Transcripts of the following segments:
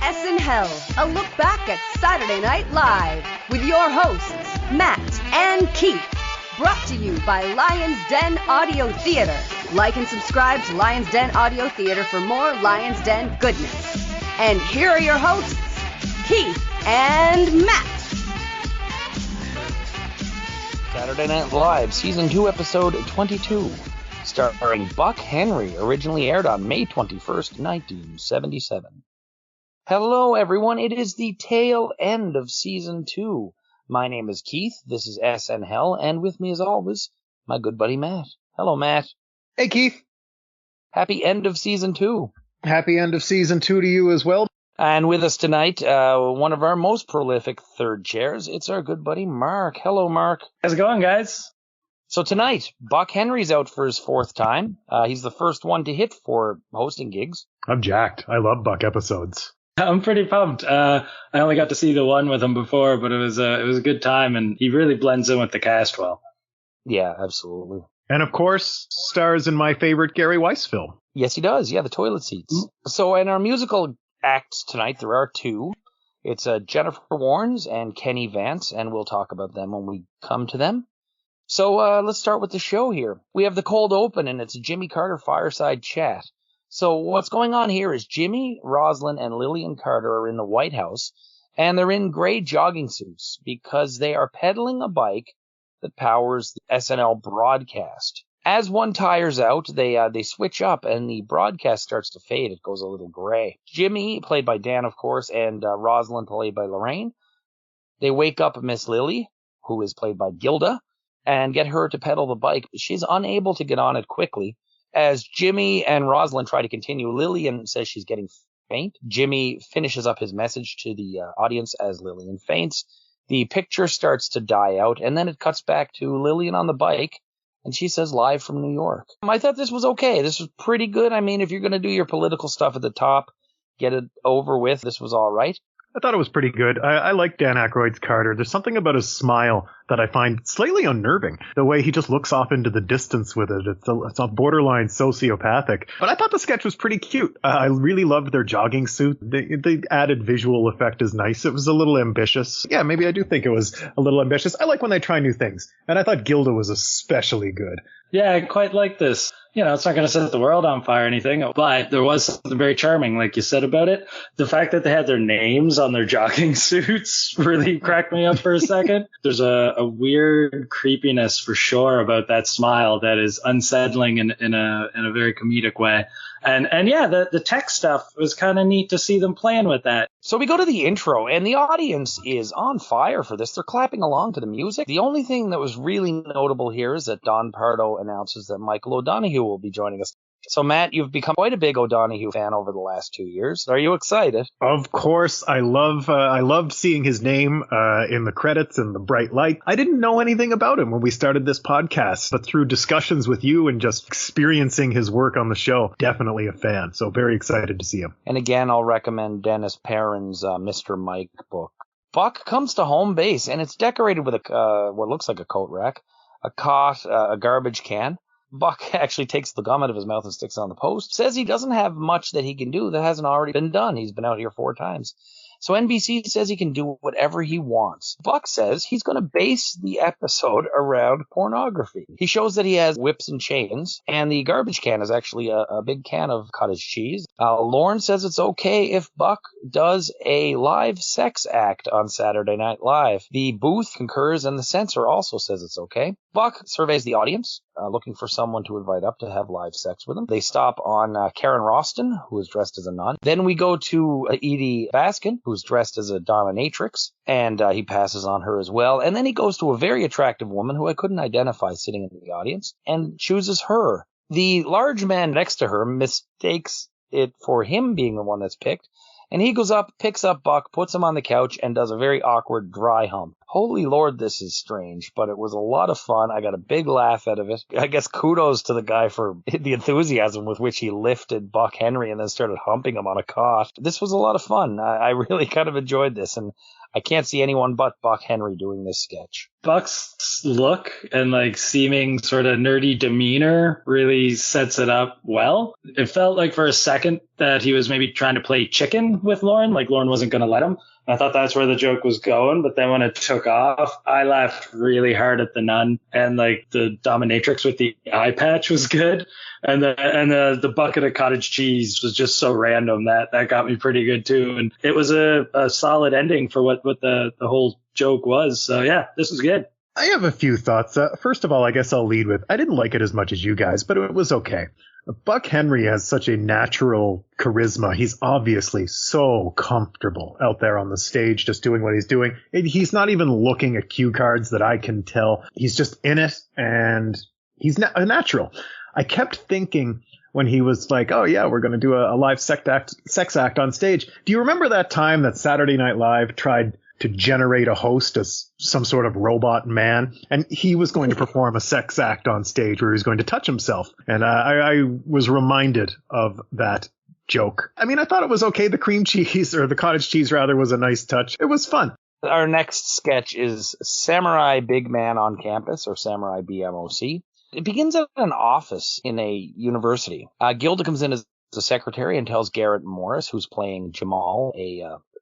SNHell, a look back at Saturday Night Live with your hosts, Matt and Keith. Brought to you by Lion's Den Audio Theater. Like and subscribe to Lion's Den Audio Theater for more Lion's Den goodness. And here are your hosts, Keith and Matt. Saturday Night Live, Season 2, Episode 22, starring Buck Henry, originally aired on May 21st, 1977. Hello, everyone. It is the tail end of Season 2. My name is Keith. This is SNHell, and with me, as always, my good buddy Matt. Hello, Matt. Hey, Keith. Happy end of Season 2. Happy end of Season 2 to you as well. And with us tonight, one of our most prolific third chairs, it's our good buddy Mark. Hello, Mark. How's it going, guys? So tonight, Buck Henry's out for his fourth time. He's the first one to hit 4 hosting gigs. I'm jacked. I love Buck episodes. I'm pretty pumped. I only got to see the one with him before, but it was a good time, and he really blends in with the cast well. Yeah, absolutely. And of course, stars in my favorite Gary Weiss film. Yes, he does. Yeah, the toilet seats. Mm-hmm. So in our musical acts tonight, there are 2. It's Jennifer Warnes and Kenny Vance, and we'll talk about them when we come to them. So let's start with the show here. We have the cold open, and it's a Jimmy Carter fireside chat. So what's going on here is Jimmy, Rosalind, and Lillian Carter are in the White House, and they're in gray jogging suits because they are pedaling a bike that powers the SNL broadcast. As one tires out, they switch up, and the broadcast starts to fade. It goes a little gray. Jimmy, played by Dan, of course, and Rosalind, played by Laraine. They wake up Miss Lily, who is played by Gilda, and get her to pedal the bike. She's unable to get on it quickly. As Jimmy and Rosalind try to continue, Lillian says she's getting faint. Jimmy finishes up his message to the audience as Lillian faints. The picture starts to die out, and then it cuts back to Lillian on the bike, and she says, live from New York. I thought this was okay. This was pretty good. I mean, if you're going to do your political stuff at the top, get it over with, this was all right. I thought it was pretty good. I like Dan Aykroyd's Carter. There's something about his smile that I find slightly unnerving. The way he just looks off into the distance with it. It's a borderline sociopathic. But I thought the sketch was pretty cute. I really loved their jogging suit. The added visual effect is nice. It was a little ambitious. Yeah, maybe I do think it was a little ambitious. I like when they try new things. And I thought Gilda was especially good. Yeah, I quite like this. You know, it's not going to set the world on fire or anything, but there was something very charming, like you said about it. The fact that they had their names on their jogging suits really cracked me up for a second. There's a weird creepiness for sure about that smile that is unsettling in a very comedic way. And yeah, the tech stuff was kind of neat to see them playing with that. So we go to the intro, and the audience is on fire for this. They're clapping along to the music. The only thing that was really notable here is that Don Pardo announces that Michael O'Donoghue will be joining us. So, Matt, you've become quite a big O'Donoghue fan over the last 2 years. Are you excited? Of course. I loved seeing his name in the credits and the bright light. I didn't know anything about him when we started this podcast, but through discussions with you and just experiencing his work on the show, definitely a fan. So very excited to see him. And again, I'll recommend Dennis Perrin's Mr. Mike book. Buck comes to home base, and it's decorated with what looks like a coat rack, a cot, a garbage can. Buck actually takes the gum out of his mouth and sticks it on the post. Says he doesn't have much that he can do that hasn't already been done. He's been out here 4 times. So NBC says he can do whatever he wants. Buck says he's going to base the episode around pornography. He shows that he has whips and chains, and the garbage can is actually a big can of cottage cheese. Lauren says it's okay if Buck does a live sex act on Saturday Night Live. The booth concurs, and the censor also says it's okay. Buck surveys the audience, looking for someone to invite up to have live sex with him. They stop on Karen Roston, who is dressed as a nun. Then we go to Edie Baskin, who's dressed as a dominatrix, and he passes on her as well. And then he goes to a very attractive woman who I couldn't identify sitting in the audience and chooses her. The large man next to her mistakes it for him being the one that's picked, and he goes up, picks up Buck, puts him on the couch, and does a very awkward dry hump. Holy Lord, this is strange, but it was a lot of fun. I got a big laugh out of it. I guess kudos to the guy for the enthusiasm with which he lifted Buck Henry and then started humping him on a cot. This was a lot of fun. I really kind of enjoyed this, and I can't see anyone but Buck Henry doing this sketch. Buck's look and like seeming sort of nerdy demeanor really sets it up well. It felt like for a second that he was maybe trying to play chicken with Lauren, like Lauren wasn't going to let him. I thought that's where the joke was going, but then when it took off, I laughed really hard at the nun, and like the dominatrix with the eye patch was good, and the bucket of cottage cheese was just so random that got me pretty good too, and it was a solid ending for what the whole joke was. So yeah, this was good. I have a few thoughts. First of all, I guess I'll lead with, I didn't like it as much as you guys, but it was okay. Buck Henry has such a natural charisma. He's obviously so comfortable out there on the stage just doing what he's doing. He's not even looking at cue cards that I can tell. He's just in it, and he's a natural. I kept thinking when he was like, oh yeah, we're going to do a live sex act on stage. Do you remember that time that Saturday Night Live tried to generate a host as some sort of robot man, and he was going to perform a sex act on stage where he was going to touch himself? And I was reminded of that joke. I mean, I thought it was okay. The cream cheese, or the cottage cheese rather, was a nice touch. It was fun. Our next sketch is Samurai Big Man on Campus, or Samurai B.M.O.C. It begins at an office in a university. Gilda comes in as the secretary and tells Garrett Morris, who's playing Jamal,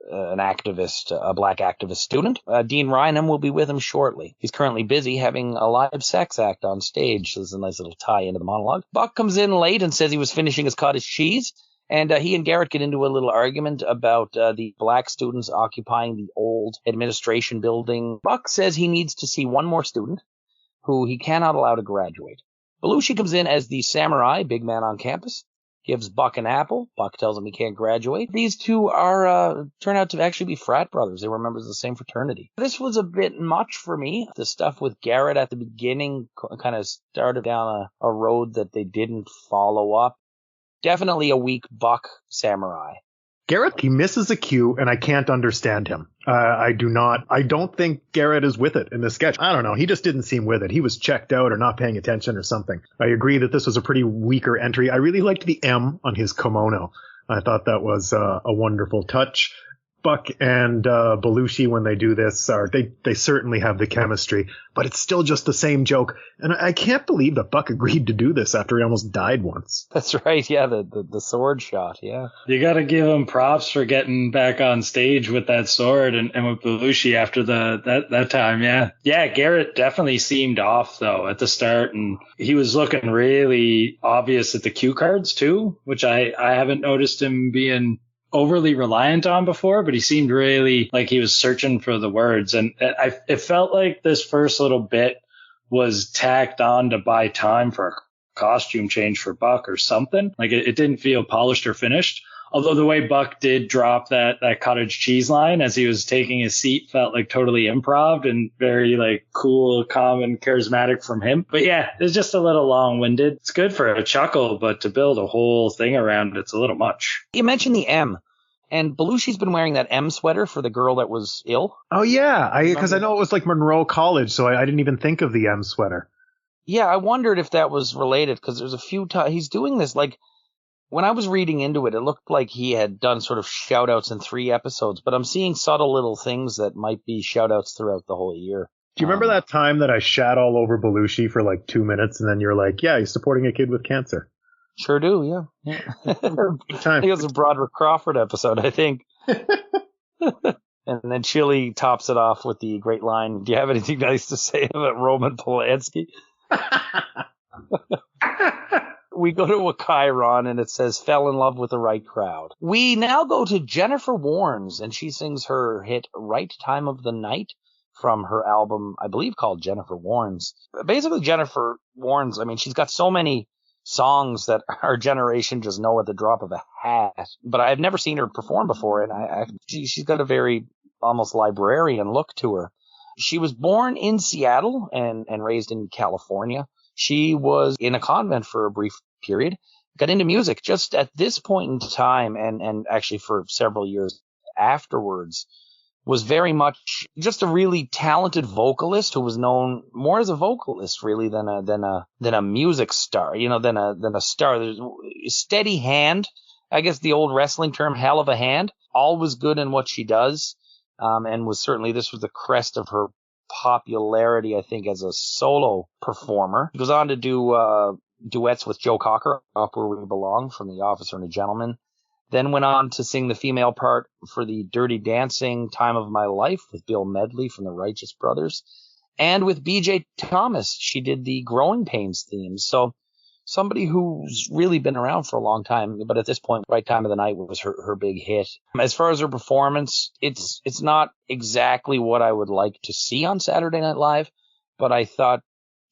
an activist, a black activist student. Dean Rynham will be with him shortly. He's currently busy having a live sex act on stage. So there's a nice little tie into the monologue. Buck comes in late and says he was finishing his cottage cheese. And he and Garrett get into a little argument about the black students occupying the old administration building. Buck says he needs to see one more student who he cannot allow to graduate. Belushi comes in as the samurai, big man on campus, gives Buck an apple. Buck tells him he can't graduate. These two turn out to actually be frat brothers. They were members of the same fraternity. This was a bit much for me. The stuff with Garrett at the beginning kind of started down a road that they didn't follow up. Definitely a weak Buck samurai. Garrett, he misses a cue, and I can't understand him. I don't think Garrett is with it in this sketch. I don't know. He just didn't seem with it. He was checked out or not paying attention or something. I agree that this was a pretty weaker entry. I really liked the M on his kimono. I thought that was a wonderful touch. Buck and Belushi, when they do this, they certainly have the chemistry, but it's still just the same joke. And I can't believe that Buck agreed to do this after he almost died once. That's right. Yeah, the sword shot. Yeah. You got to give him props for getting back on stage with that sword and with Belushi after that time. Yeah. Yeah. Garrett definitely seemed off though at the start, and he was looking really obvious at the cue cards too, which I haven't noticed him being overly reliant on before, but he seemed really like he was searching for the words. And it felt like this first little bit was tacked on to buy time for a costume change for Buck or something. Like it didn't feel polished or finished. Although the way Buck did drop that cottage cheese line as he was taking his seat felt like totally improv and very like cool, calm, and charismatic from him. But yeah, it's just a little long-winded. It's good for a chuckle, but to build a whole thing around it's a little much. You mentioned the M. And Belushi's been wearing that M sweater for the girl that was ill. Oh, yeah, because I know it was like Monroe College, so I didn't even think of the M sweater. Yeah, I wondered if that was related, because there's a few times he's doing this. Like, when I was reading into it, it looked like he had done sort of shout-outs in 3 episodes, but I'm seeing subtle little things that might be shout-outs throughout the whole year. Do you remember that time that I shat all over Belushi for like 2 minutes, and then you're like, yeah, he's supporting a kid with cancer? Sure do, yeah. Big time. I think it was a Broderick Crawford episode, I think. And then Chili tops it off with the great line, do you have anything nice to say about Roman Polanski? We go to a chyron, and it says, fell in love with the right crowd. We now go to Jennifer Warnes, and she sings her hit Right Time of the Night from her album, I believe, called Jennifer Warnes. Basically, Jennifer Warnes, I mean, she's got so many songs that our generation just know at the drop of a hat. But I've never seen her perform before, and she's got a very almost librarian look to her. She was born in Seattle and raised in California. She was in a convent for a brief period, got into music just at this point in time, and actually for several years afterwards, was very much just a really talented vocalist who was known more as a vocalist really than a music star, than a star. There's a steady hand, I guess the old wrestling term, hell of a hand, always good in what she does. and this was the crest of her popularity, I think, as a solo performer. She goes on to do duets with Joe Cocker, Up Where We Belong from The Officer and a Gentleman. Then went on to sing the female part for the Dirty Dancing Time of My Life with Bill Medley from the Righteous Brothers. And with B.J. Thomas, she did the Growing Pains theme. So somebody who's really been around for a long time, but at this point, Right Time of the Night was her big hit. As far as her performance, it's not exactly what I would like to see on Saturday Night Live, but I thought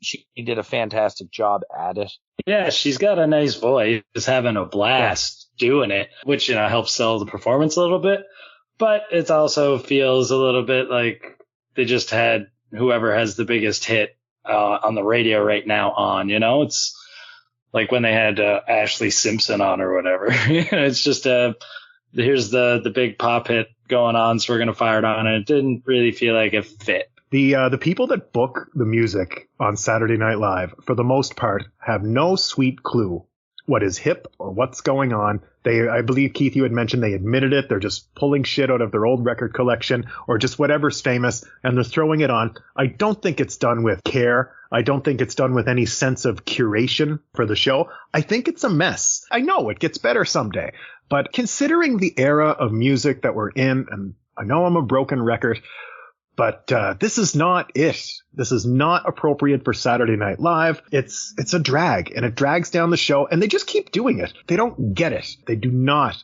she did a fantastic job at it. Yeah, she's got a nice voice, just having a blast doing it, which, helps sell the performance a little bit. But it also feels a little bit like they just had whoever has the biggest hit on the radio right now on, It's like when they had Ashley Simpson on or whatever. It's just here's the big pop hit going on, so we're going to fire it on. And it didn't really feel like it fit. The people that book the music on Saturday Night Live, for the most part, have no sweet clue what is hip or what's going on. I believe, Keith, you had mentioned they admitted it. They're just pulling shit out of their old record collection or just whatever's famous, and they're throwing it on. I don't think it's done with care. I don't think it's done with any sense of curation for the show. I think it's a mess. I know it gets better someday, but considering the era of music that we're in, and I know I'm a broken record, but this is not it. This is not appropriate for Saturday Night Live. It's a drag, and it drags down the show, and they just keep doing it. They don't get it. They do not,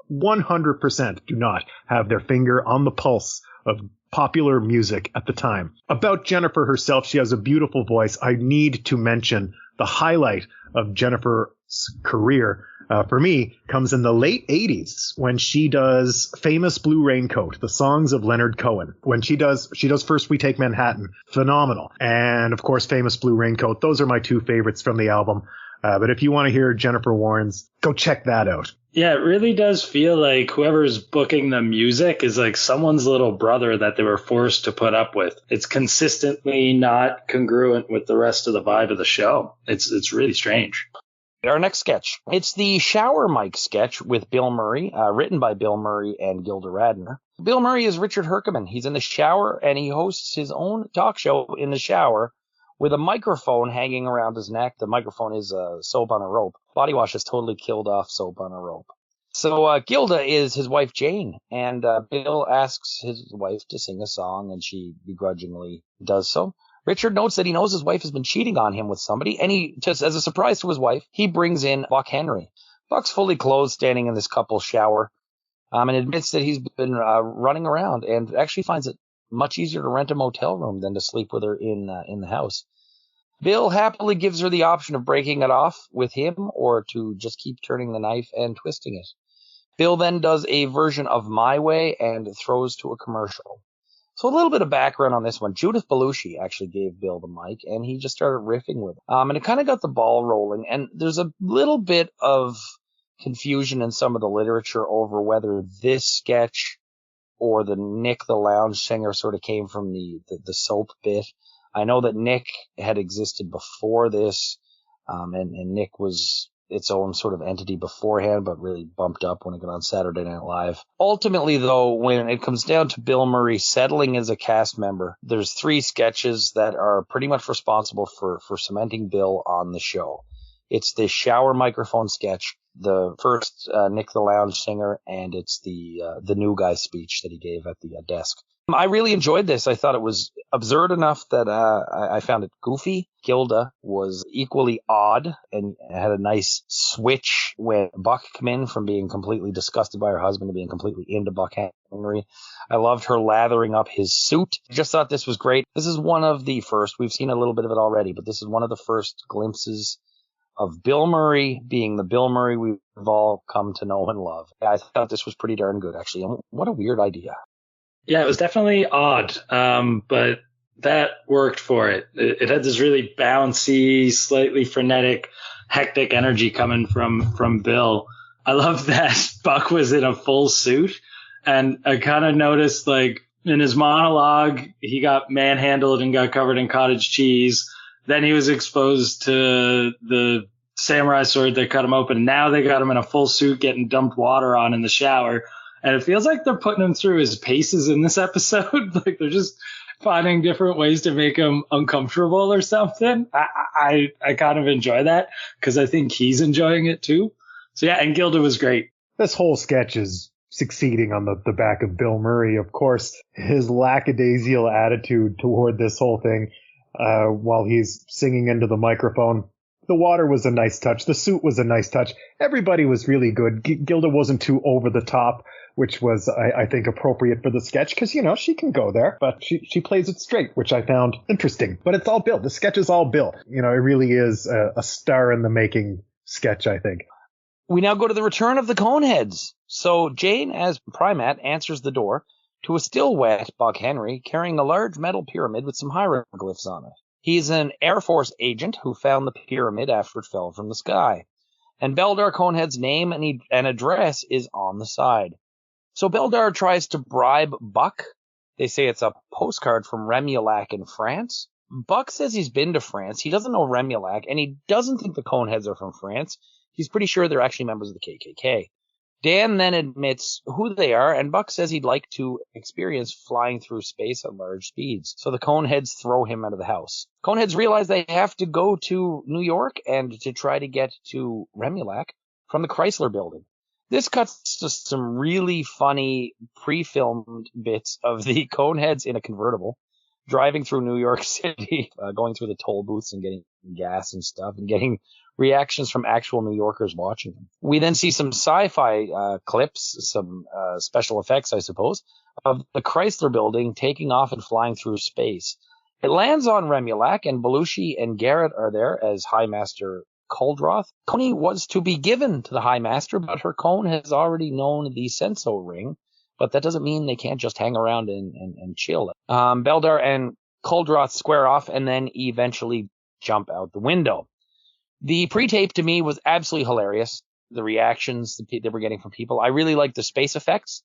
100% do not have their finger on the pulse of popular music at the time. About Jennifer herself, she has a beautiful voice. I need to mention the highlight of Jennifer's career, for me, comes in the late 80s when she does Famous Blue Raincoat, the songs of Leonard Cohen. When she does First We Take Manhattan, phenomenal. And of course, Famous Blue Raincoat. Those are my two favorites from the album. But if you want to hear Jennifer Warnes, go check that out. Yeah, it really does feel like whoever's booking the music is like someone's little brother that they were forced to put up with. It's consistently not congruent with the rest of the vibe of the show. It's really strange. Our next sketch. It's the shower mic sketch with Bill Murray, written by Bill Murray and Gilda Radner. Bill Murray is Richard Herkiman. He's in the shower, and he hosts his own talk show in the shower with a microphone hanging around his neck. The microphone is soap on a rope. Body wash has totally killed off soap on a rope. So Gilda is his wife, Jane, and Bill asks his wife to sing a song, and she begrudgingly does so. Richard notes that he knows his wife has been cheating on him with somebody, and he, just as a surprise to his wife, he brings in Buck Henry. Buck's fully clothed, standing in this couple's shower, and admits that he's been running around and actually finds it much easier to rent a motel room than to sleep with her in the house. Bill happily gives her the option of breaking it off with him or to just keep turning the knife and twisting it. Bill then does a version of My Way and throws to a commercial. So a little bit of background on this one. Judith Belushi actually gave Bill the mic, and he just started riffing with it. And it kind of got the ball rolling. And there's a little bit of confusion in some of the literature over whether this sketch or the Nick the Lounge Singer sort of came from the soap bit. I know that Nick had existed before this, and Nick was its own sort of entity beforehand, but really bumped up when it got on Saturday Night Live. Ultimately, though, when it comes down to Bill Murray settling as a cast member, there's 3 sketches that are pretty much responsible for cementing Bill on the show. It's the shower microphone sketch, the first Nick the Lounge Singer, and it's the new guy speech that he gave at the desk. I really enjoyed this. I thought it was absurd enough that I found it goofy. Gilda was equally odd and had a nice switch when Buck came in from being completely disgusted by her husband to being completely into Buck Henry. I loved her lathering up his suit. Just thought this was great. This is one of the first. We've seen a little bit of it already, but this is one of the first glimpses of Bill Murray being the Bill Murray we've all come to know and love. I thought this was pretty darn good, actually. And what a weird idea. Yeah, it was definitely odd, but that worked for it. It had this really bouncy, slightly frenetic, hectic energy coming from Bill. I love that Buck was in a full suit, and I kind of noticed, like, in his monologue, he got manhandled and got covered in cottage cheese. Then he was exposed to the samurai sword that cut him open. Now they got him in a full suit getting dumped water on in the shower. And it feels like they're putting him through his paces in this episode. Like they're just finding different ways to make him uncomfortable or something. I kind of enjoy that because I think he's enjoying it too. So yeah, and Gilda was great. This whole sketch is succeeding on the back of Bill Murray. Of course, his lackadaisical attitude toward this whole thing while he's singing into the microphone. The water was a nice touch. The suit was a nice touch. Everybody was really good. Gilda wasn't too over the top, which was, I think, appropriate for the sketch because, she can go there, but she plays it straight, which I found interesting. But it's all Bill. The sketch is all Bill. It really is a star in the making sketch, I think. We now go to the return of the Coneheads. So Jane, as Primat, answers the door to a still wet Buck Henry carrying a large metal pyramid with some hieroglyphs on it. He's an Air Force agent who found the pyramid after it fell from the sky. And Beldar Conehead's name and address is on the side. So Beldar tries to bribe Buck. They say it's a postcard from Remulac in France. Buck says he's been to France. He doesn't know Remulac, and he doesn't think the Coneheads are from France. He's pretty sure they're actually members of the KKK. Dan then admits who they are, and Buck says he'd like to experience flying through space at large speeds. So the Coneheads throw him out of the house. Coneheads realize they have to go to New York and to try to get to Remulac from the Chrysler building. This cuts to some really funny pre-filmed bits of the Coneheads in a convertible, driving through New York City, going through the toll booths and getting gas and stuff, and getting reactions from actual New Yorkers watching them. We then see some sci-fi clips, some special effects, I suppose, of the Chrysler building taking off and flying through space. It lands on Remulac, and Belushi and Garrett are there as High Master Kuldroth. Coney was to be given to the High Master, but her cone has already known the Senso ring, but that doesn't mean they can't just hang around and chill. Beldar and Kuldroth square off and then eventually jump out the window. The pre-tape to me was absolutely hilarious. The reactions that we're getting from people. I really like the space effects.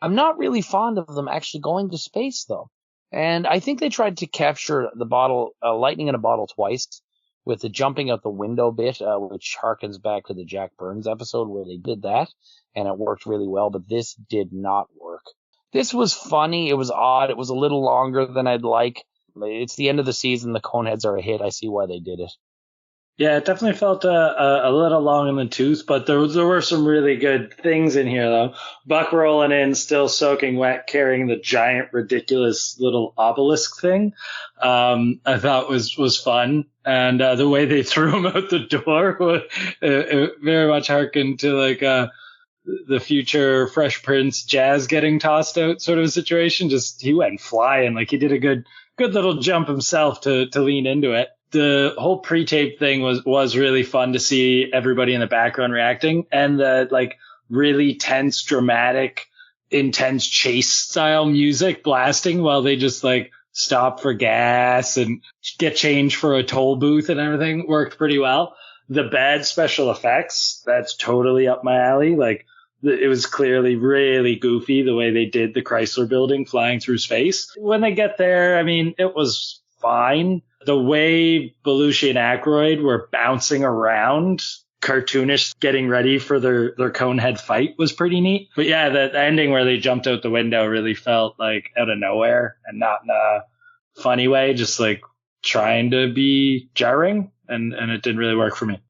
I'm not really fond of them actually going to space, though. And I think they tried to capture the lightning in a bottle twice with the jumping out the window bit, which harkens back to the Jack Burns episode where they did that, and it worked really well, but this did not work. This was funny. It was odd. It was a little longer than I'd like. It's the end of the season. The Coneheads are a hit. I see why they did it. Yeah, it definitely felt a little long in the tooth, but there were some really good things in here, though. Buck rolling in, still soaking wet, carrying the giant, ridiculous little obelisk thing, I thought was fun. And the way they threw him out the door it very much harkened to like the future Fresh Prince Jazz getting tossed out sort of a situation. Just he went flying, like he did a good little jump himself to lean into it. The whole pre-tape thing was really fun to see everybody in the background reacting, and the like really tense, dramatic, intense chase style music blasting while they just like stop for gas and get change for a toll booth and everything worked pretty well. The bad special effects, that's totally up my alley. Like it was clearly really goofy the way they did the Chrysler building flying through space. When they get there, I mean, it was fine. The way Belushi and Aykroyd were bouncing around, cartoonish, getting ready for their Conehead fight was pretty neat. But yeah, the ending where they jumped out the window really felt like out of nowhere and not in a funny way, just like trying to be jarring, and it didn't really work for me.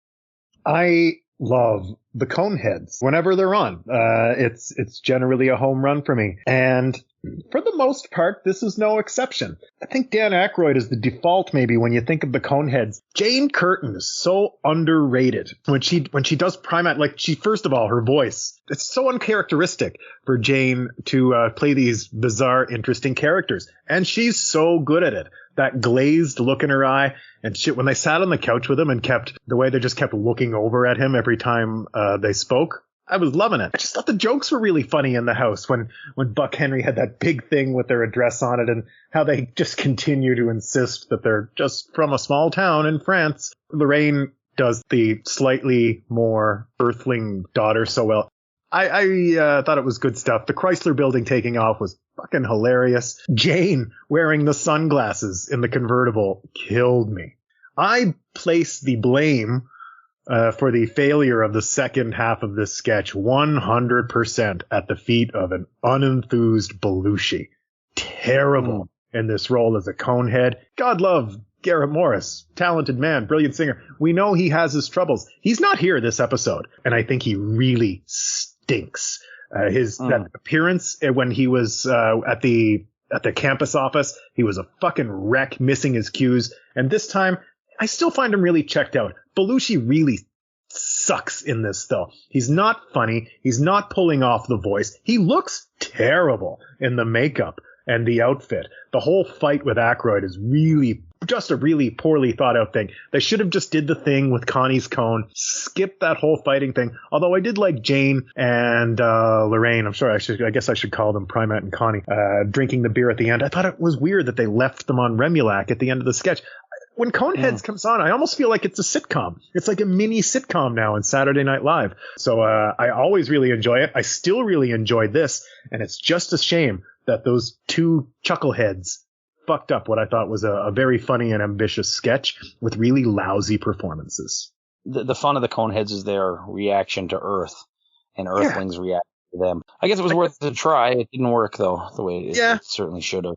I love the Coneheads whenever they're on. It's generally a home run for me. And for the most part, this is no exception. I think Dan Aykroyd is the default maybe when you think of the Coneheads. Jane Curtin is so underrated when she does Primat. Like first of all, her voice. It's so uncharacteristic for Jane to play these bizarre, interesting characters. And she's so good at it. That glazed look in her eye and shit. When they sat on the couch with him and the way they just kept looking over at him every time they spoke. I was loving it. I just thought the jokes were really funny in the house when Buck Henry had that big thing with their address on it and how they just continue to insist that they're just from a small town in France. Laraine does the slightly more earthling daughter so well. I thought it was good stuff. The Chrysler building taking off was fucking hilarious. Jane wearing the sunglasses in the convertible killed me. I place the blame for the failure of the second half of this sketch 100% at the feet of an unenthused Belushi. Terrible in this role as a conehead. God love Garrett Morris, talented man, brilliant singer. We know he has his troubles. He's not here this episode, and I think he really stinks. That appearance when he was at the campus office, he was a fucking wreck, missing his cues. And this time, I still find him really checked out. Belushi really sucks in this, though. He's not funny. He's not pulling off the voice. He looks terrible in the makeup and the outfit. The whole fight with Aykroyd is really just a really poorly thought out thing. They should have just did the thing with Connie's cone, skipped that whole fighting thing. Although I did like Jane and Laraine. I'm sorry, I guess I should call them Primat and Connie, drinking the beer at the end. I thought it was weird that they left them on Remulac at the end of the sketch. When Coneheads comes on, I almost feel like it's a sitcom. It's like a mini sitcom now on Saturday Night Live. So I always really enjoy it. I still really enjoy this, and it's just a shame that those two chuckleheads fucked up what I thought was a very funny and ambitious sketch with really lousy performances. The fun of the Coneheads is their reaction to Earth, and Earthlings react to them. I guess it was worth a try. It didn't work, though, the way it certainly should have.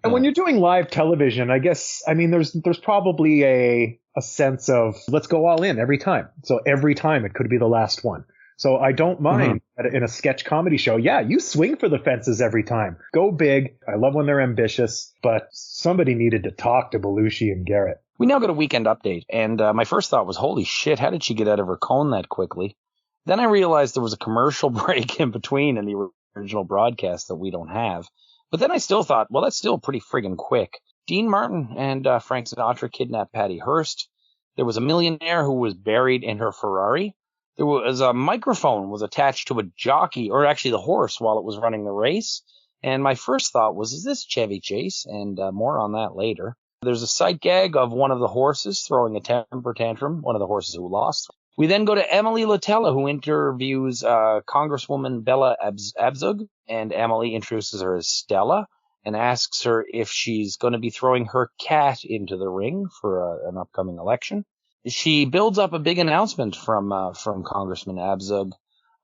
And when you're doing live television, I guess, I mean, there's probably a sense of let's go all in every time. So every time it could be the last one. So I don't mind that in a sketch comedy show. Yeah, you swing for the fences every time. Go big. I love when they're ambitious, but somebody needed to talk to Belushi and Garrett. We now got a weekend update, and my first thought was, holy shit, how did she get out of her cone that quickly? Then I realized there was a commercial break in between in the original broadcast that we don't have. But then I still thought, well, that's still pretty friggin' quick. Dean Martin and Frank Sinatra kidnapped Patty Hearst. There was a millionaire who was buried in her Ferrari. There was a microphone was attached to a jockey, or actually the horse, while it was running the race. And my first thought was, is this Chevy Chase? And more on that later. There's a sight gag of one of the horses throwing a temper tantrum, one of the horses who lost. We then go to Emily Latella, who interviews Congresswoman Bella Abzug, and Emily introduces her as Stella and asks her if she's going to be throwing her cat into the ring for an upcoming election. She builds up a big announcement from Congressman Abzug,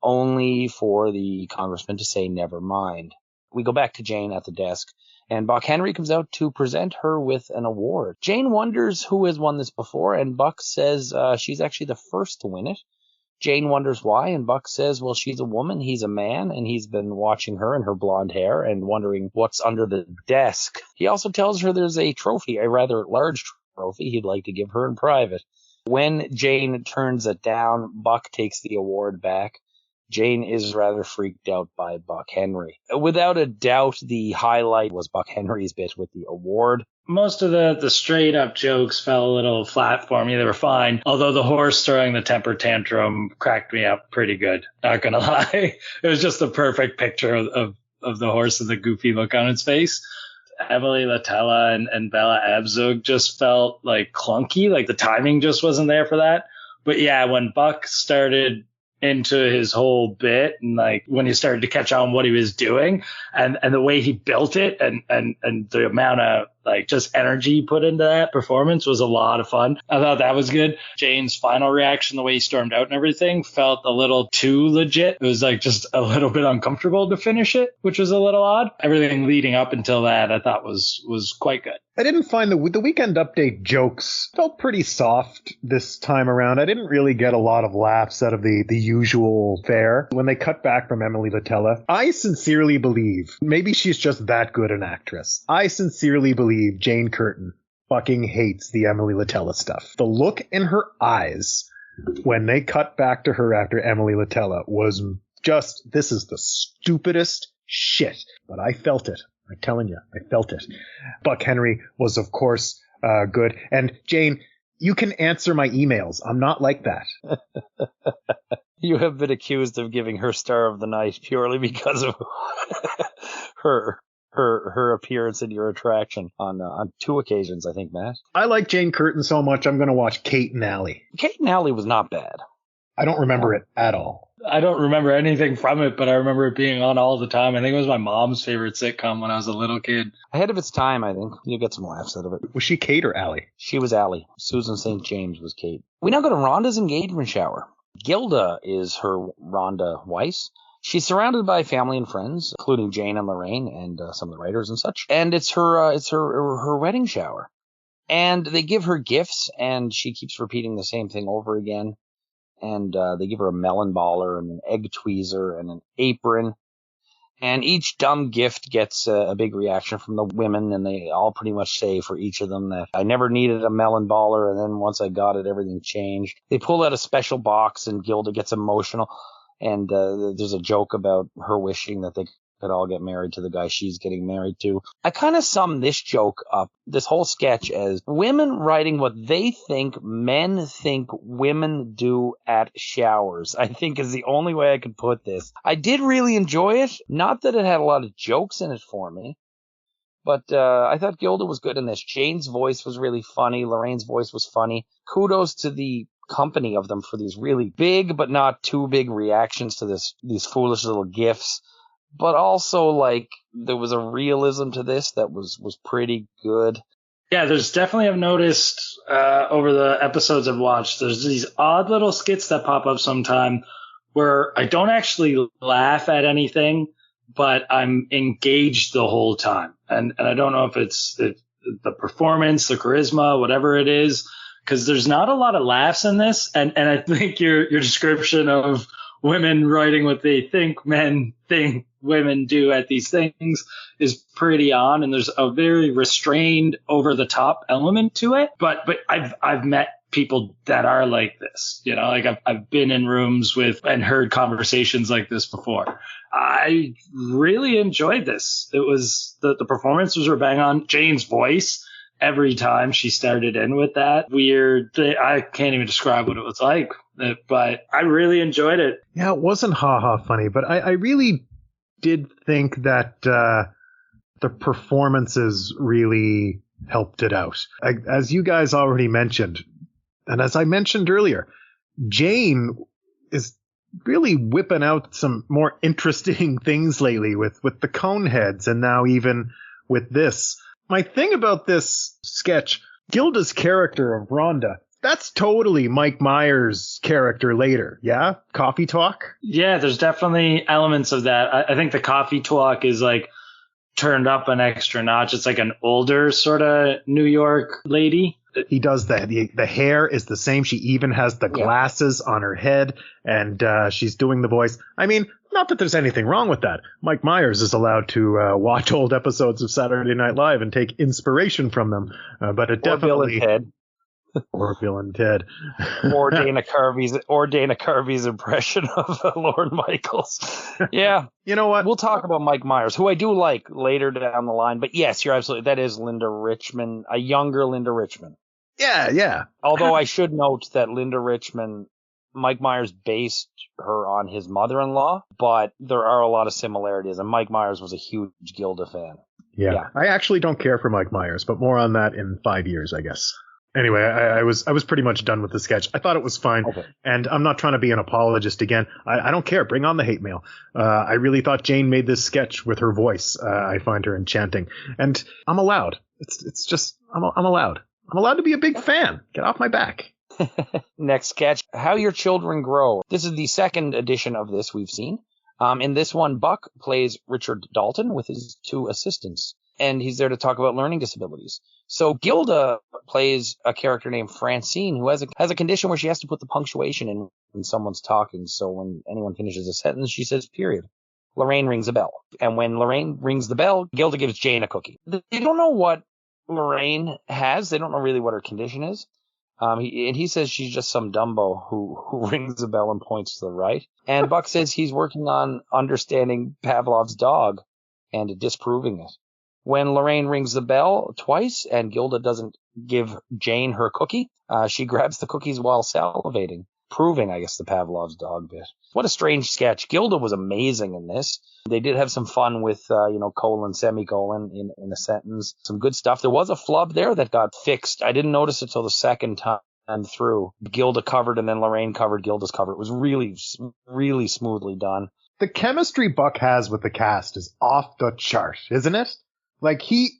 only for the congressman to say never mind. We go back to Jane at the desk, and Buck Henry comes out to present her with an award. Jane wonders who has won this before, and Buck says she's actually the first to win it. Jane wonders why, and Buck says, well, she's a woman, he's a man, and he's been watching her and her blonde hair and wondering what's under the desk. He also tells her there's a trophy, a rather large trophy he'd like to give her in private. When Jane turns it down, Buck takes the award back. Jane is rather freaked out by Buck Henry. Without a doubt, the highlight was Buck Henry's bit with the award. Most of the straight up jokes fell a little flat for me. They were fine. Although the horse throwing the temper tantrum cracked me up pretty good. Not going to lie. It was just a perfect picture of the horse and the goofy look on its face. Emily Latella and Bella Abzug just felt like clunky. Like the timing just wasn't there for that. But yeah, when Buck started into his whole bit and like when he started to catch on what he was doing and the way he built it and the amount of like just energy he put into that performance was a lot of fun. I thought that was good. Jane's final reaction, the way he stormed out and everything, felt a little too legit. It was like just a little bit uncomfortable to finish it, which was a little odd. Everything leading up until that I thought was quite good. I didn't find the weekend update jokes felt pretty soft this time around. I didn't really get a lot of laughs out of the usual fare. When they cut back from Emily Latella, I sincerely believe, maybe she's just that good an actress, I sincerely believe Jane Curtin fucking hates the Emily Latella stuff. The look in her eyes when they cut back to her after Emily Latella was just, this is the stupidest shit. But I felt it. I'm telling you, I felt it. Buck Henry was, of course, good. And Jane, you can answer my emails. I'm not like that. You have been accused of giving her star of the night purely because of her appearance and your attraction on two occasions, I think, Matt. I like Jane Curtin so much, I'm going to watch Kate and Allie. Kate and Allie was not bad. I don't remember it at all. I don't remember anything from it, but I remember it being on all the time. I think it was my mom's favorite sitcom when I was a little kid. Ahead of its time, I think. You'll get some laughs out of it. Was she Kate or Allie? She was Allie. Susan St. James was Kate. We now go to Rhonda's engagement shower. Gilda is her Rhonda Weiss. She's surrounded by family and friends, including Jane and Laraine and some of the writers and such. And it's her wedding shower. And they give her gifts, and she keeps repeating the same thing over again. And they give her a melon baller and an egg tweezer and an apron. And each dumb gift gets a big reaction from the women, and they all pretty much say for each of them that I never needed a melon baller, and then once I got it, everything changed. They pull out a special box, and Gilda gets emotional, and there's a joke about her wishing that they could all get married to the guy she's getting married to. I kind of sum this joke up, this whole sketch, as women writing what they think men think women do at showers, I think is the only way I could put this. I did really enjoy it. Not that it had a lot of jokes in it for me, but I thought Gilda was good in this. Jane's voice was really funny. Lorraine's voice was funny. Kudos to the company of them for these really big but not too big reactions to these foolish little gifts. But also, like, there was a realism to this that was pretty good. Yeah, there's definitely, I've noticed over the episodes I've watched, there's these odd little skits that pop up sometime where I don't actually laugh at anything, but I'm engaged the whole time. And I don't know if it's the performance, the charisma, whatever it is, because there's not a lot of laughs in this. And I think your description of women writing what they think men think women do at these things is pretty on, and there's a very restrained, over the top element to it. But I've met people that are like this, you know, like I've been in rooms with and heard conversations like this before. I really enjoyed this. It was the performances were bang on. Jane's voice, every time she started in with that weird thing, I can't even describe what it was like, but I really enjoyed it. Yeah, it wasn't ha-ha funny, but I really did think that the performances really helped it out. As you guys already mentioned, and as I mentioned earlier, Jane is really whipping out some more interesting things lately with the Coneheads, and now even with this. My thing about this sketch, Gilda's character of Rhonda, that's totally Mike Myers' character later, yeah? Coffee talk? Yeah, there's definitely elements of that. I think the coffee talk is like turned up an extra notch. It's like an older sort of New York lady. He does that. The hair is the same. She even has the glasses on her head, and she's doing the voice. I mean, not that there's anything wrong with that. Mike Myers is allowed to watch old episodes of Saturday Night Live and take inspiration from them, but it definitely... Bill and Ted. Or Bill and Ted. or Dana Carvey's impression of Lorne Michaels. Yeah. You know what? We'll talk about Mike Myers, who I do like later down the line. But yes, you're absolutely, that is Linda Richman, a younger Linda Richman. Yeah. Although I should note that Linda Richman, Mike Myers based her on his mother-in-law, but there are a lot of similarities, and Mike Myers was a huge Gilda fan. Yeah. I actually don't care for Mike Myers, but more on that in 5 years, I guess. Anyway, I was pretty much done with the sketch. I thought it was fine, okay. And I'm not trying to be an apologist again. I don't care. Bring on the hate mail. I really thought Jane made this sketch with her voice. I find her enchanting, and I'm allowed. It's just I'm allowed. I'm allowed to be a big fan. Get off my back. Next sketch, How Your Children Grow. This is the second edition of this we've seen. In this one, Buck plays Richard Dalton with his two assistants, and he's there to talk about learning disabilities. So Gilda plays a character named Francine, who has a condition where she has to put the punctuation in when someone's talking. So when anyone finishes a sentence, she says period. Laraine rings a bell. And when Laraine rings the bell, Gilda gives Jane a cookie. They don't know what Laraine has. They don't know really what her condition is. He says she's just some Dumbo who rings a bell and points to the right. And Buck says he's working on understanding Pavlov's dog and disproving it. When Laraine rings the bell twice and Gilda doesn't give Jane her cookie, she grabs the cookies while salivating, proving, I guess, the Pavlov's dog bit. What a strange sketch. Gilda was amazing in this. They did have some fun with, colon, semicolon in a sentence. Some good stuff. There was a flub there that got fixed. I didn't notice it till the second time. through. Gilda covered and then Laraine covered Gilda's cover. It was really, really smoothly done. The chemistry Buck has with the cast is off the chart, isn't it? Like he's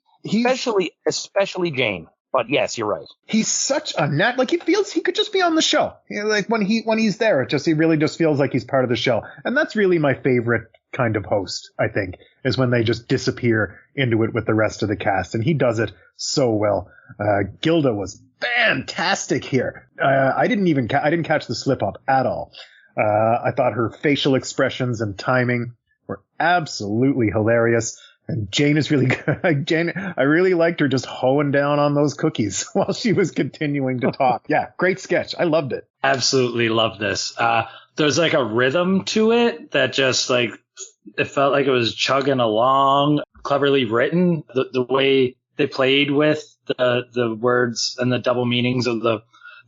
especially Jane. But yes, you're right. He's such a nat. Like he feels he could just be on the show. Like when he's there, he really just feels like he's part of the show. And that's really my favorite kind of host, I think, is when they just disappear into it with the rest of the cast. And he does it so well. Gilda was fantastic here. I didn't catch the slip up at all. I thought her facial expressions and timing were absolutely hilarious. And Jane is really good. Jane, I really liked her just hoeing down on those cookies while she was continuing to talk. Yeah, great sketch. I loved it. Absolutely love this. There's like a rhythm to it that just like, it felt like it was chugging along, cleverly written. The way they played with the words and the double meanings of the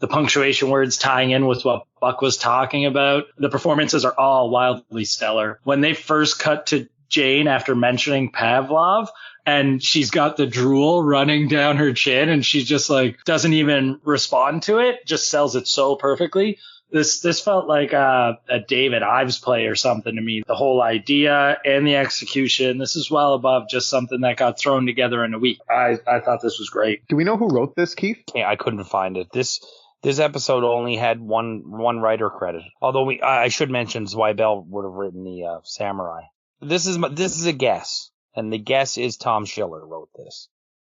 punctuation words tying in with what Buck was talking about. The performances are all wildly stellar. When they first cut to Jane after mentioning Pavlov and she's got the drool running down her chin and she just like doesn't even respond to it, just sells it so perfectly. This felt like a David Ives play or something to me. The whole idea and the execution, this is well above just something that got thrown together in a week. I thought this was great. Do we know who wrote this, Keith? Yeah, I couldn't find it. This episode only had one writer credit. Although I should mention Zweibel would have written the Samurai. This is a guess, and the guess is Tom Schiller wrote this.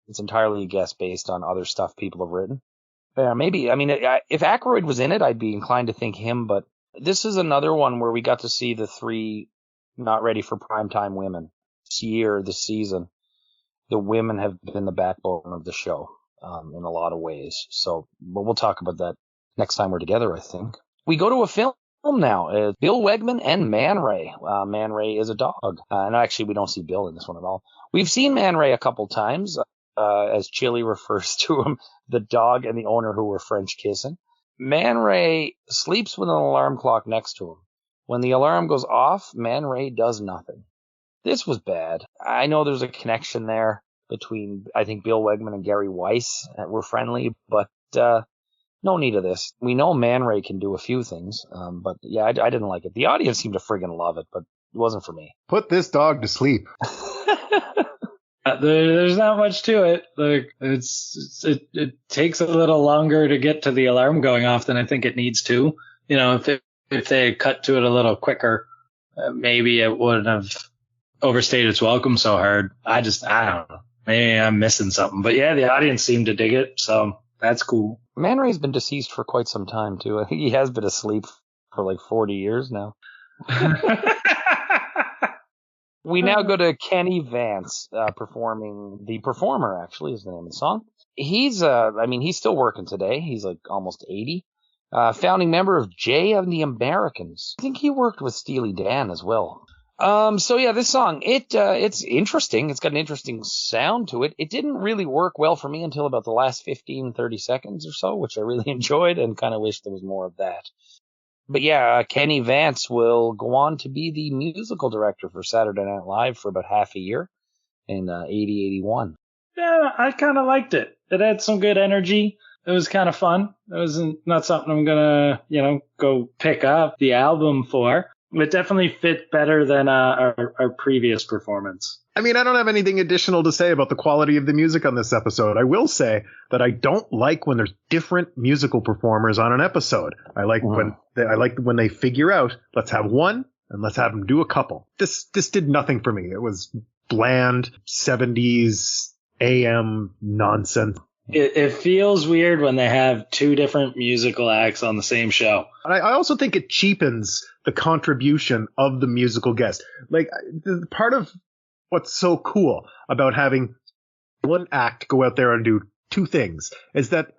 It's entirely a guess based on other stuff people have written. Yeah, maybe. I mean, if Aykroyd was in it, I'd be inclined to think him, but this is another one where we got to see the three not ready for primetime women. This season, the women have been the backbone of the show in a lot of ways. So, but we'll talk about that next time we're together, I think. We go to a film now. Bill Wegman and Man Ray. Man Ray is a dog. And actually, we don't see Bill in this one at all. We've seen Man Ray a couple times, as Chili refers to him, the dog and the owner who were French kissing. Man Ray sleeps with an alarm clock next to him. When the alarm goes off, Man Ray does nothing. This was bad. I know there's a connection there between, I think, Bill Wegman and Gary Weiss were friendly, but no need of this. We know Man Ray can do a few things, but yeah, I didn't like it. The audience seemed to friggin' love it, but it wasn't for me. Put this dog to sleep. There's not much to it. Like it takes a little longer to get to the alarm going off than I think it needs to. You know, if they had cut to it a little quicker, maybe it wouldn't have overstayed its welcome so hard. I don't know. Maybe I'm missing something. But yeah, the audience seemed to dig it, so that's cool. Man Ray's been deceased for quite some time, too. I think he has been asleep for like 40 years now. We now go to Kenny Vance, performing. The Performer, actually, is the name of the song. He's still working today. He's like almost 80. Founding member of Jay and the Americans. I think he worked with Steely Dan as well. So yeah, this song, it's interesting. It's got an interesting sound to it. It didn't really work well for me until about the last 15, 30 seconds or so, which I really enjoyed and kind of wish there was more of that. But yeah, Kenny Vance will go on to be the musical director for Saturday Night Live for about half a year in 80-81. Yeah, I kind of liked it. It had some good energy. It was kind of fun. It was not something I'm going to, go pick up the album for. It definitely fit better than our previous performance. I mean, I don't have anything additional to say about the quality of the music on this episode. I will say that I don't like when there's different musical performers on an episode. I like when they figure out, let's have one and let's have them do a couple. This did nothing for me. It was bland 70s AM nonsense. It feels weird when they have two different musical acts on the same show. And I also think it cheapens the contribution of the musical guest. Like, part of what's so cool about having one act go out there and do two things is that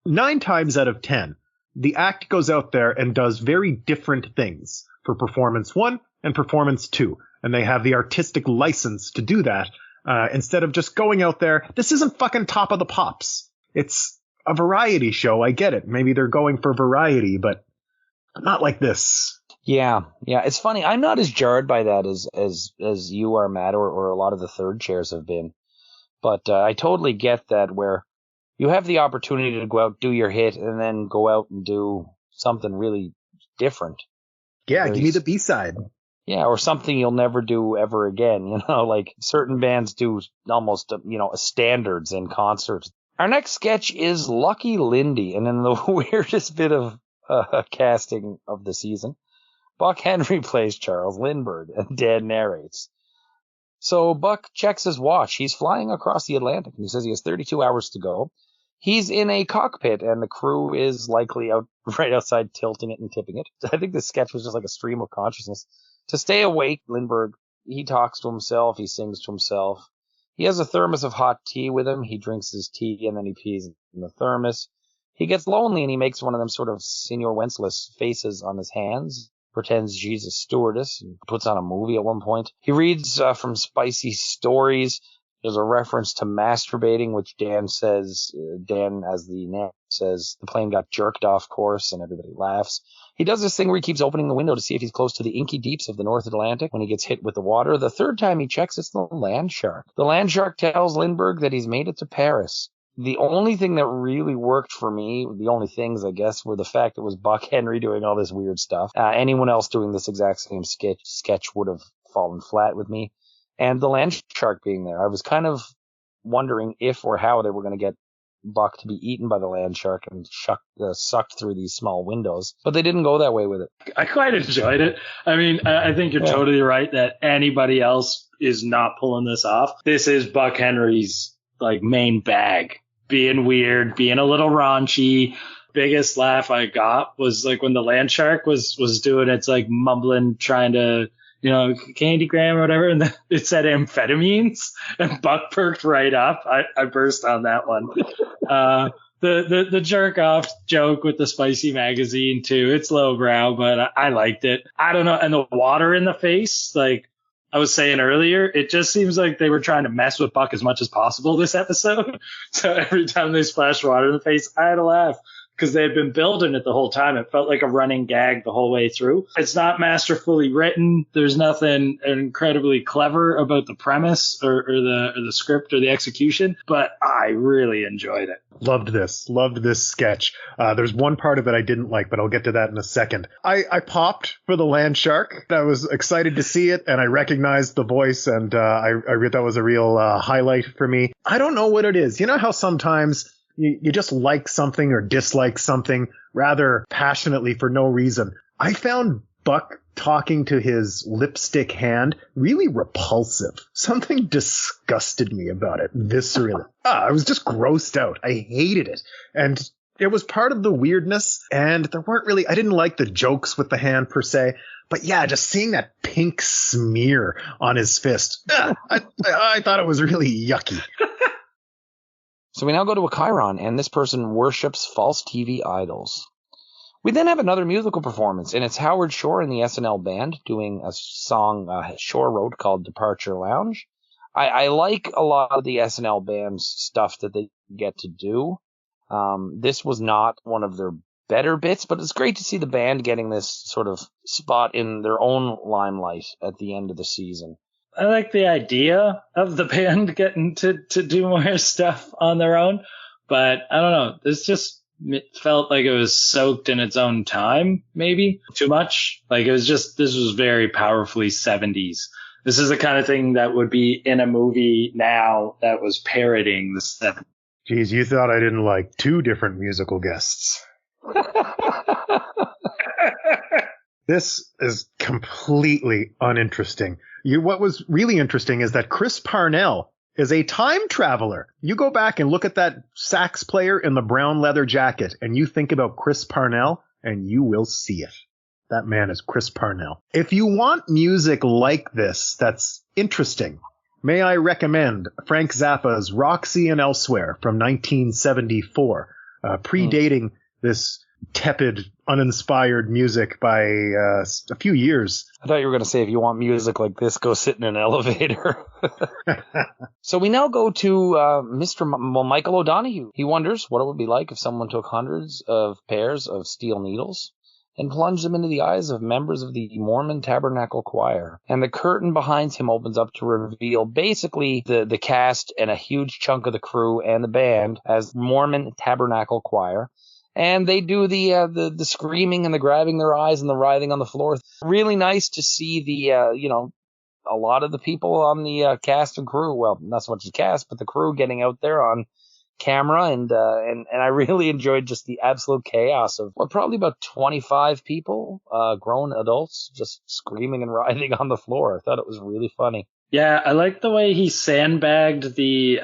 9 times out of 10, the act goes out there and does very different things for performance 1 and performance 2. And they have the artistic license to do that. Instead of just going out there, this isn't fucking Top of the Pops. It's a variety show. I get it. Maybe they're going for variety, but not like this. Yeah. It's funny. I'm not as jarred by that as you are, Matt, or a lot of the third chairs have been. But I totally get that where you have the opportunity to go out, do your hit, and then go out and do something really different. Yeah, give me the B-side. Yeah, or something you'll never do ever again. Like certain bands do almost, standards in concerts. Our next sketch is Lucky Lindy, and in the weirdest bit of casting of the season, Buck Henry plays Charles Lindbergh, and Dan narrates. So Buck checks his watch. He's flying across the Atlantic, and he says he has 32 hours to go. He's in a cockpit, and the crew is likely out right outside tilting it and tipping it. I think this sketch was just like a stream of consciousness. To stay awake, Lindbergh, he talks to himself, he sings to himself. He has a thermos of hot tea with him. He drinks his tea, and then he pees in the thermos. He gets lonely, and he makes one of them sort of Senior Wenceslas faces on his hands. Pretends she's a stewardess and puts on a movie at one point. He reads from Spicy Stories. There's a reference to masturbating, which Dan says, as the narrator says, the plane got jerked off course, and everybody laughs. He does this thing where he keeps opening the window to see if he's close to the inky deeps of the North Atlantic when he gets hit with the water. The third time he checks, it's the land shark. The land shark tells Lindbergh that he's made it to Paris. The only thing that really worked for me, the only things, I guess, were the fact it was Buck Henry doing all this weird stuff. Anyone else doing this exact same sketch would have fallen flat with me. And the land shark being there. I was kind of wondering if or how they were going to get Buck to be eaten by the land shark and sucked through these small windows. But they didn't go that way with it. I quite enjoyed it. I mean, I think you're totally right that anybody else is not pulling this off. This is Buck Henry's main bag. Being weird, being a little raunchy. Biggest laugh I got was when the land shark was doing its mumbling, trying to, candygram or whatever, and it said amphetamines, and Buck perked right up. I burst on that one. The jerk off joke with the spicy magazine too. It's lowbrow, but I liked it. I don't know. And the water in the face, I was saying earlier, it just seems like they were trying to mess with Buck as much as possible this episode. So every time they splashed water in the face, I had to laugh because they had been building it the whole time. It felt like a running gag the whole way through. It's not masterfully written. There's nothing incredibly clever about the premise or the script or the execution, but I really enjoyed it. Loved this sketch. There's one part of it I didn't like, but I'll get to that in a second. I popped for the land shark. I was excited to see it, and I recognized the voice, and I that was a real highlight for me. I don't know what it is. You know how sometimes you just like something or dislike something rather passionately for no reason. I found Buck talking to his lipstick hand really repulsive. Something disgusted me about it viscerally. I was just grossed out. I hated it. And it was part of the weirdness, and there weren't really, I didn't like the jokes with the hand per se, but yeah, just seeing that pink smear on his fist, I thought it was really yucky. So we now go to a Chiron, and this person worships false TV idols. We then have another musical performance, and it's Howard Shore and the SNL band doing a song Shore wrote called Departure Lounge. I like a lot of the SNL band's stuff that they get to do. This was not one of their better bits, but it's great to see the band getting this sort of spot in their own limelight at the end of the season. I like the idea of the band getting to do more stuff on their own, but I don't know. It felt like it was soaked in its own time, maybe too much. This was very powerfully 70s. This is the kind of thing that would be in a movie now that was parodying the 70s. Geez, you thought I didn't like two different musical guests. This is completely uninteresting. What was really interesting is that Chris Parnell is a time traveler. You go back and look at that sax player in the brown leather jacket, and you think about Chris Parnell, and you will see it. That man is Chris Parnell. If you want music like this that's interesting, may I recommend Frank Zappa's Roxy and Elsewhere from 1974, predating this tepid, uninspired music by a few years. I thought you were going to say, if you want music like this, go sit in an elevator. So we now go to Michael O'Donoghue. He wonders what it would be like if someone took hundreds of pairs of steel needles and plunge them into the eyes of members of the Mormon Tabernacle Choir. And the curtain behind him opens up to reveal basically the cast and a huge chunk of the crew and the band as Mormon Tabernacle Choir. And they do the screaming and the grabbing their eyes and the writhing on the floor. Really nice to see a lot of the people on the cast and crew, well, not so much the cast, but the crew getting out there on camera, and I really enjoyed just the absolute chaos of probably about 25 people, grown adults, just screaming and writhing on the floor. I thought it was really funny. Yeah, I like the way he sandbagged the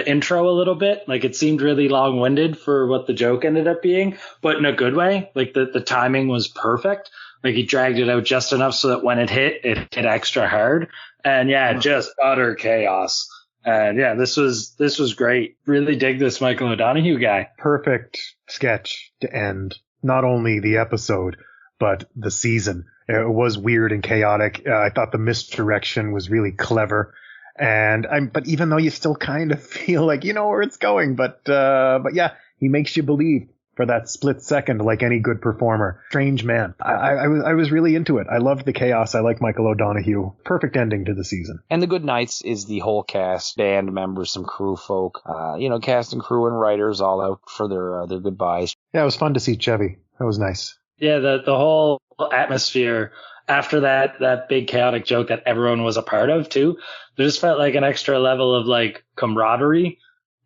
intro a little bit. Like, it seemed really long-winded for what the joke ended up being, but in a good way. Like, the timing was perfect. Like, he dragged it out just enough so that when it hit extra hard. And yeah, just utter chaos. And yeah, this was great. Really dig this Michael O'Donoghue guy. Perfect sketch to end not only the episode, but the season. It was weird and chaotic. I thought the misdirection was really clever. But even though you still kind of feel like you know where it's going, but yeah, he makes you believe for that split second, like any good performer. Strange man. I was really into it. I loved the chaos. I like Michael O'Donoghue. Perfect ending to the season. And the good nights is the whole cast, band members, some crew folk, cast and crew and writers all out for their goodbyes. Yeah, it was fun to see Chevy. That was nice. Yeah, the whole atmosphere after that big chaotic joke that everyone was a part of too, there just felt like an extra level of like camaraderie.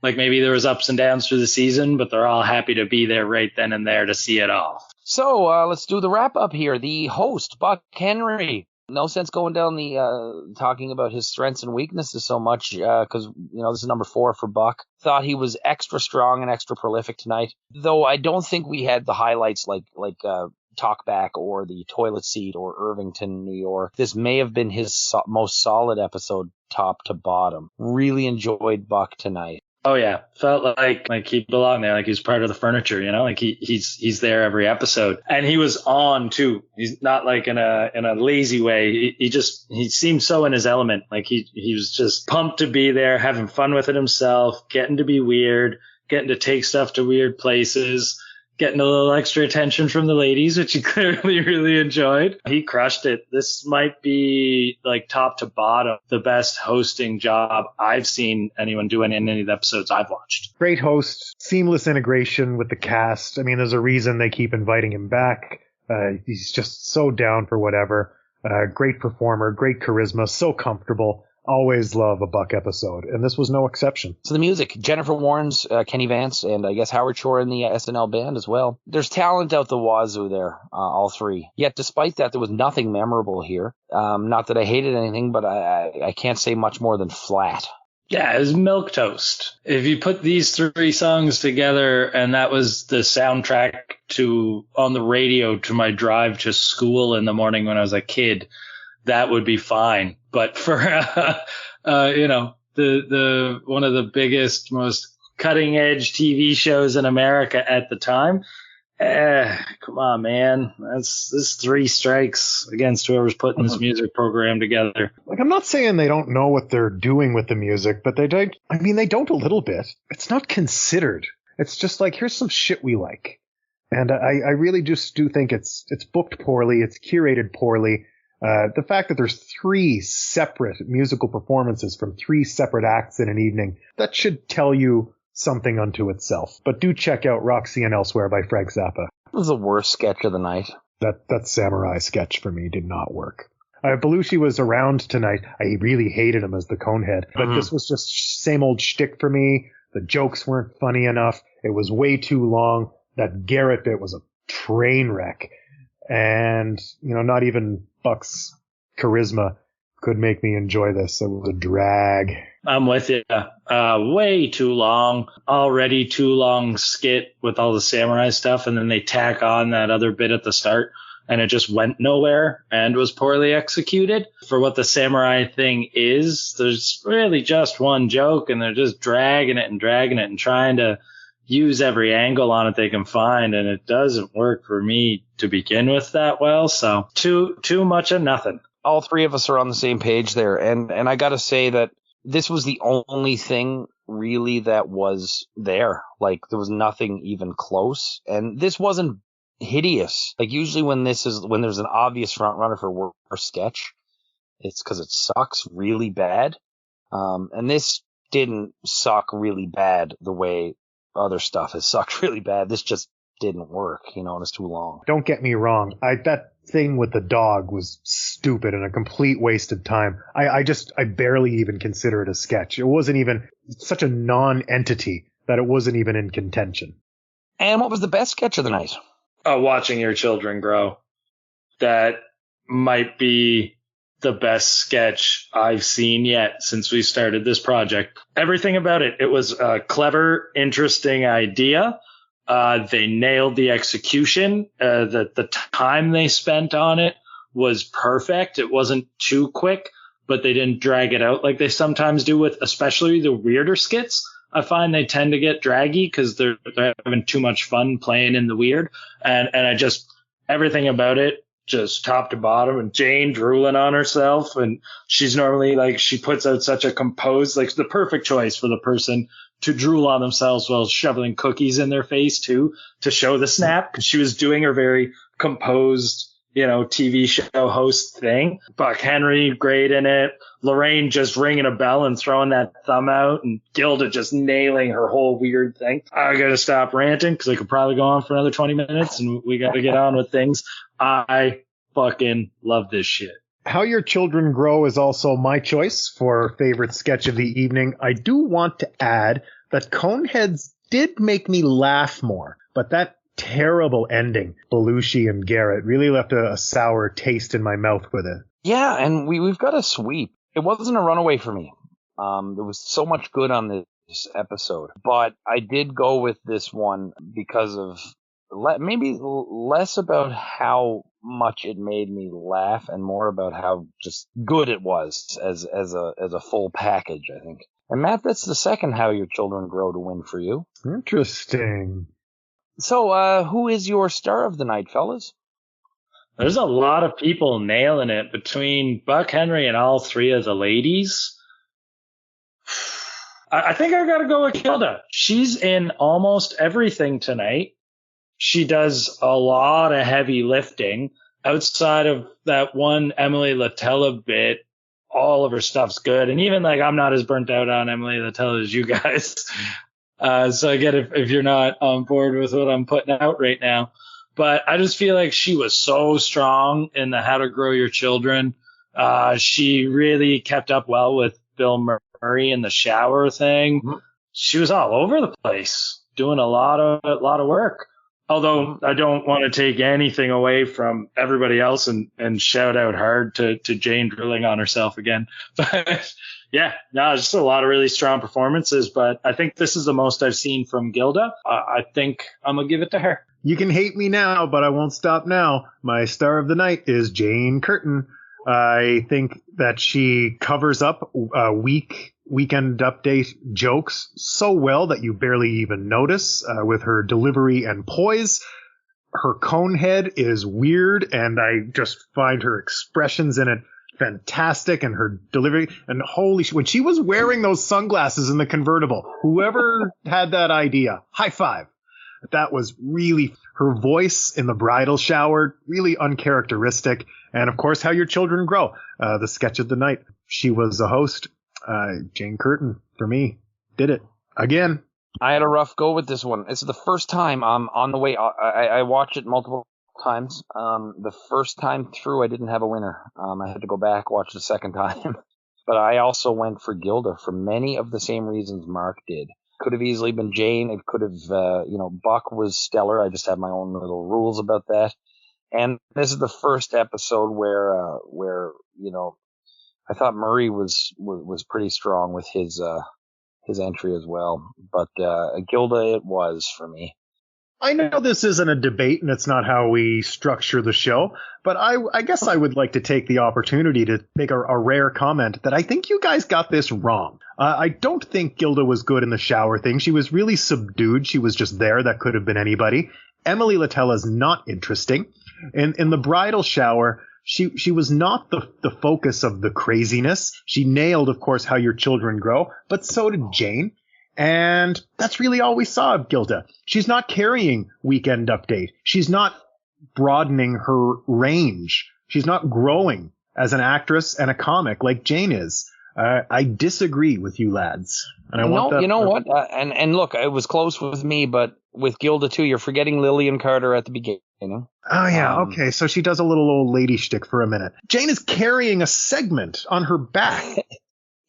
Like maybe there was ups and downs through the season, but they're all happy to be there right then and there to see it all. So let's do the wrap up here. The host, Buck Henry. No sense going down the talking about his strengths and weaknesses so much because this is number 4 for Buck. Thought he was extra strong and extra prolific tonight. Though I don't think we had the highlights like Talkback or the Toilet Seat or Irvington, New York. This may have been his most solid episode, top to bottom. Really enjoyed Buck tonight. Oh yeah, felt like he belonged there, like he's part of the furniture, like he's there every episode, and he was on too. He's not like in a lazy way. He seemed so in his element, like he was just pumped to be there, having fun with it himself, getting to be weird, getting to take stuff to weird places, getting a little extra attention from the ladies, which he clearly really enjoyed. He crushed it. This might be like top to bottom the best hosting job I've seen anyone do in any of the episodes I've watched. Great host, seamless integration with the cast. I mean, there's a reason they keep inviting him back. He's just so down for whatever. Great performer, great charisma, so comfortable. Always love a Buck episode, and this was no exception. So the music, Jennifer Warnes, Kenny Vance, and I guess Howard Shore in the SNL band as well. There's talent out the wazoo there, all three. Yet despite that, there was nothing memorable here. Not that I hated anything, but I can't say much more than flat. Yeah, it was milquetoast. If you put these 3 songs together and that was the soundtrack on the radio to my drive to school in the morning when I was a kid, that would be fine. But for, the one of the biggest, most cutting edge TV shows in America at the time, come on, man. This 3 strikes against whoever's putting this music program together. Like, I'm not saying they don't know what they're doing with the music, but they don't a little bit. It's not considered. It's just like, here's some shit we like. And I really just do think it's booked poorly. It's curated poorly. The fact that there's 3 separate musical performances from 3 separate acts in an evening, that should tell you something unto itself. But do check out Roxy and Elsewhere by Frank Zappa. It was the worst sketch of the night. That samurai sketch for me did not work. Belushi was around tonight. I really hated him as the Conehead, but this was just same old shtick for me. The jokes weren't funny enough. It was way too long. That Garrett bit was a train wreck. And, not even Buck's charisma could make me enjoy this. It was a drag. I'm with you. Way too long. Already too long skit with all the samurai stuff. And then they tack on that other bit at the start. And it just went nowhere and was poorly executed. For what the samurai thing is, there's really just one joke. And they're just dragging it and trying to use every angle on it they can find, and it doesn't work for me to begin with that well. So too much of nothing. All 3 of us are on the same page there, and I gotta say that this was the only thing really that was there. Like, there was nothing even close, and this wasn't hideous. Like usually when there's an obvious front runner for worst sketch, it's because it sucks really bad. And this didn't suck really bad the way other stuff has sucked really bad. This just didn't work, and it's too long. Don't get me wrong. That thing with the dog was stupid and a complete waste of time. I barely even consider it a sketch. It wasn't even such a non-entity that it wasn't even in contention. And what was the best sketch of the night? Watching your children grow. That might be the best sketch I've seen yet since we started this project. Everything about it. It was a clever, interesting idea. They nailed the execution. The time they spent on it was perfect. It wasn't too quick, but they didn't drag it out like they sometimes do with especially the weirder skits. I find they tend to get draggy because they're having too much fun playing in the weird. And everything about it, just top to bottom, and Jane drooling on herself, and she's normally she puts out such a composed, the perfect choice for the person to drool on themselves while shoveling cookies in their face too, to show the snap, because she was doing her very composed, TV show host thing. Buck Henry, great in it. Laraine just ringing a bell and throwing that thumb out, and Gilda just nailing her whole weird thing. I gotta stop ranting because I could probably go on for another 20 minutes, and we gotta get on with things. I fucking love this shit. How Your Children Grow is also my choice for favorite sketch of the evening. I do want to add that Coneheads did make me laugh more, but that terrible ending, Belushi and Garrett, really left a sour taste in my mouth with it. Yeah, and we've got a sweep. It wasn't a runaway for me. There was so much good on this episode, but I did go with this one because of maybe less about how much it made me laugh and more about how just good it was as a full package, I think. And Matt, that's the second How Your Children Grow to win for you. Interesting. So, who is your star of the night, fellas? There's a lot of people nailing it between Buck Henry and all three of the ladies. I think I got to go with Gilda. She's in almost everything tonight. She does a lot of heavy lifting. Outside of that one Emily Latella bit, all of her stuff's good. And even I'm not as burnt out on Emily Latella as you guys. So I get if you're not on board with what I'm putting out right now. But I just feel like she was so strong in the How to Grow Your Children. She really kept up well with Bill Murray in the shower thing. Mm-hmm. She was all over the place, doing a lot of work. Although I don't want to take anything away from everybody else and shout out hard to Jane drilling on herself again. But yeah, no, just a lot of really strong performances. But I think this is the most I've seen from Gilda. I think I'm going to give it to her. You can hate me now, but I won't stop now. My star of the night is Jane Curtin. I think that she covers up weekend update jokes so well that you barely even notice with her delivery and poise. Her cone head is weird, and I just find her expressions in it fantastic, and her delivery. And holy shit, when she was wearing those sunglasses in the convertible, whoever had that idea, high five. That was really her voice in the bridal shower, really uncharacteristic. And of course, How Your Children Grow, the sketch of the night. She was a host. Jane Curtin, for me, did it again. I had a rough go with this one. It's the first time I'm on the way. I watched it multiple times. The first time through, I didn't have a winner. I had to go back, watch the second time. But I also went for Gilda for many of the same reasons Mark did. Could have easily been Jane. It could have, Buck was stellar. I just have my own little rules about that. And this is the first episode where I thought Murray was pretty strong with his entry as well. But Gilda it was for me. I know this isn't a debate and it's not how we structure the show, but I guess I would like to take the opportunity to make a rare comment that I think you guys got this wrong. I don't think Gilda was good in the shower thing. She was really subdued. She was just there. That could have been anybody. Emily Latella's not interesting. In the bridal shower, she was not the focus of the craziness. She nailed, of course, How Your Children Grow, but so did Jane. And that's really all we saw of Gilda. She's not carrying Weekend Update. She's not broadening her range. She's not growing as an actress and a comic like Jane is. I disagree with you lads. And I want that. You know what? And look, it was close with me, but with Gilda too, you're forgetting Lillian Carter at the beginning. Oh, yeah. Okay. So she does a little old lady shtick for a minute. Jane is carrying a segment on her back.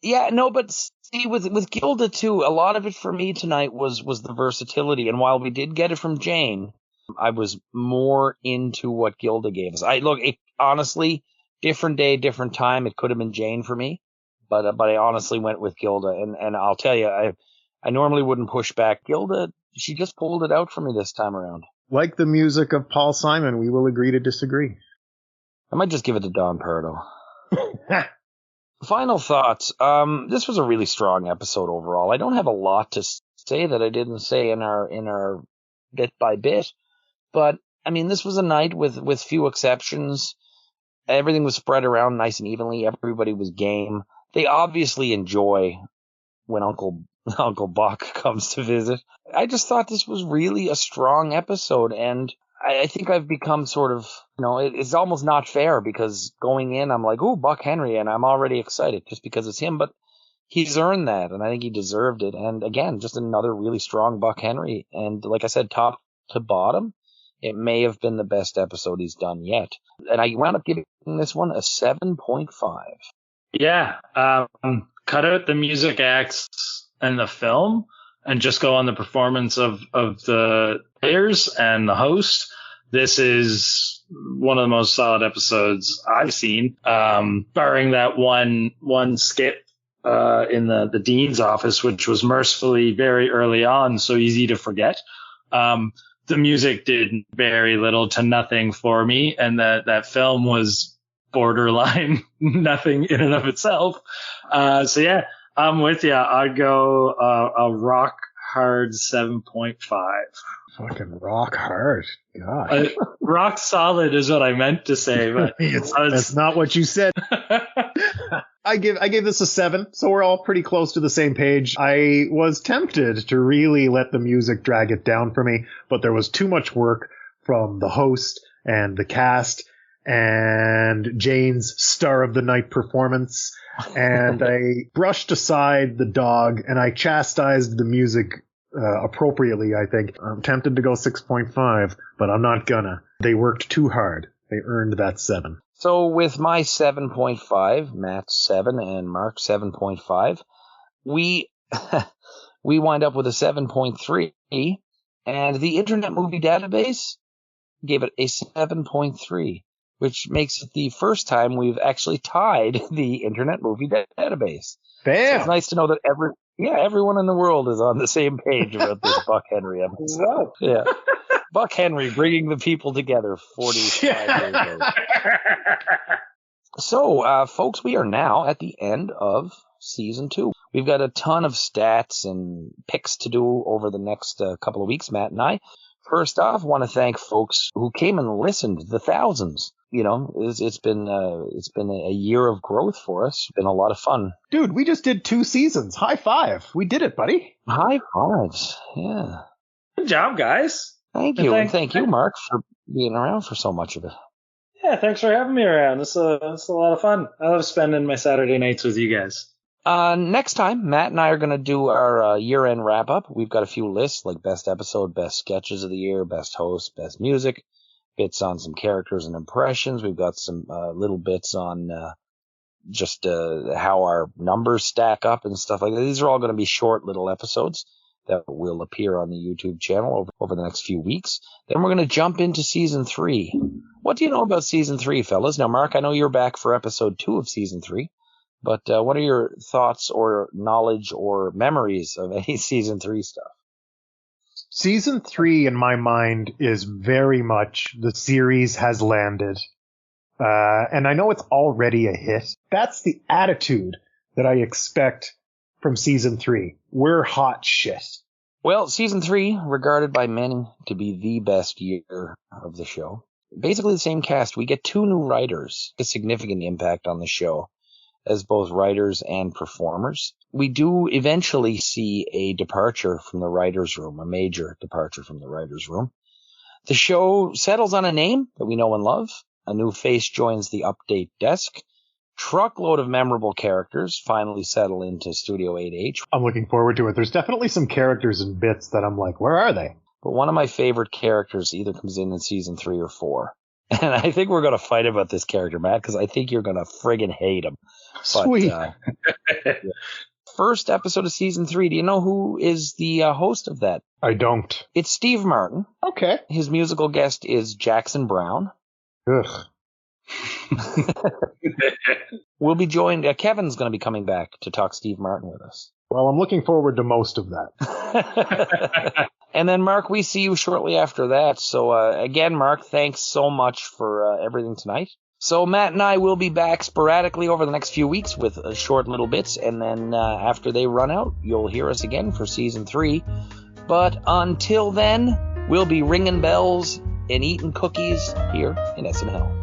Yeah, no, but see, with Gilda too, a lot of it for me tonight was the versatility. And while we did get it from Jane, I was more into what Gilda gave us. Honestly, different day, different time. It could have been Jane for me. But I honestly went with Gilda, and I'll tell you, I normally wouldn't push back. Gilda, she just pulled it out for me this time around. Like the music of Paul Simon, we will agree to disagree. I might just give it to Don Pardo. Final thoughts. This was a really strong episode overall. I don't have a lot to say that I didn't say in our bit by bit, but I mean, this was a night with few exceptions. Everything was spread around nice and evenly. Everybody was game. They obviously enjoy when Uncle Buck comes to visit. I just thought this was really a strong episode, and I think I've become sort of, it's almost not fair because going in, I'm like, ooh, Buck Henry, and I'm already excited just because it's him, but he's earned that, and I think he deserved it. And again, just another really strong Buck Henry. And like I said, top to bottom, it may have been the best episode he's done yet. And I wound up giving this one a 7.5. Yeah. Cut out the music acts and the film and just go on the performance of the players and the host. This is one of the most solid episodes I've seen, barring that one skit in the dean's office, which was mercifully very early on, so easy to forget. The music did very little to nothing for me, and that film was borderline nothing in and of itself. So yeah, I'm with you. I'd go a rock hard 7.5. Fucking rock hard. God. Rock solid is what I meant to say, but that's not what you said. I gave this a 7, so we're all pretty close to the same page. I was tempted to really let the music drag it down for me, but there was too much work from the host and the cast and Jane's star of the night performance, and I brushed aside the dog and I chastised the music appropriately, I think. I'm tempted to go 6.5, but I'm not gonna. They worked too hard. They earned that 7. So with my 7.5, Matt's 7, and Mark's 7.5, we wind up with a 7.3, and the Internet Movie Database gave it a 7.3, which makes it the first time we've actually tied the Internet Movie Database. Bam! So it's nice to know that everyone in the world is on the same page about this Buck Henry episode. Wow. Yeah. Buck Henry bringing the people together 45 years ago. So, folks, we are now at the end of season 2. We've got a ton of stats and picks to do over the next couple of weeks, Matt and I. First off, want to thank folks who came and listened, the thousands. It's been a year of growth for us. It's been a lot of fun. Dude, we just did 2 seasons. High five. We did it, buddy. High fives. Yeah. Good job, guys. Thank you. And thank you, Mark, for being around for so much of it. Yeah, thanks for having me around. It's a lot of fun. I love spending my Saturday nights with you guys. Next time, Matt and I are going to do our year-end wrap-up. We've got a few lists, like best episode, best sketches of the year, best host, best music, bits on some characters and impressions. We've got some little bits on just how our numbers stack up and stuff like that. These are all going to be short little episodes that will appear on the YouTube channel over the next few weeks. Then we're going to jump into season 3. What do you know about season 3, fellas? Now, Mark, I know you're back for episode 2 of season 3, but what are your thoughts or knowledge or memories of any season 3 stuff? Season 3, in my mind, is very much the series has landed. And I know it's already a hit. That's the attitude that I expect from season 3. We're hot shit. Well, season 3, regarded by many to be the best year of the show. Basically the same cast. We get 2 new writers, a significant impact on the show as both writers and performers. We do eventually see a departure from the writer's room, a major departure from the writer's room. The show settles on a name that we know and love. A new face joins the update desk. Truckload of memorable characters finally settle into Studio 8H. I'm looking forward to it. There's definitely some characters and bits that I'm like, where are they? But one of my favorite characters either comes in season 3 or 4. And I think we're going to fight about this character, Matt, because I think you're going to friggin' hate him. Sweet. First episode of season 3. Do you know who is the host of that? I don't. It's Steve Martin. Okay. His musical guest is Jackson Brown. Ugh. We'll be joined. Kevin's going to be coming back to talk Steve Martin with us. Well, I'm looking forward to most of that. And then, Mark, we see you shortly after that. So, again, Mark, thanks so much for everything tonight. So Matt and I will be back sporadically over the next few weeks with short little bits. And then after they run out, you'll hear us again for season 3. But until then, we'll be ringing bells and eating cookies here in SNHell.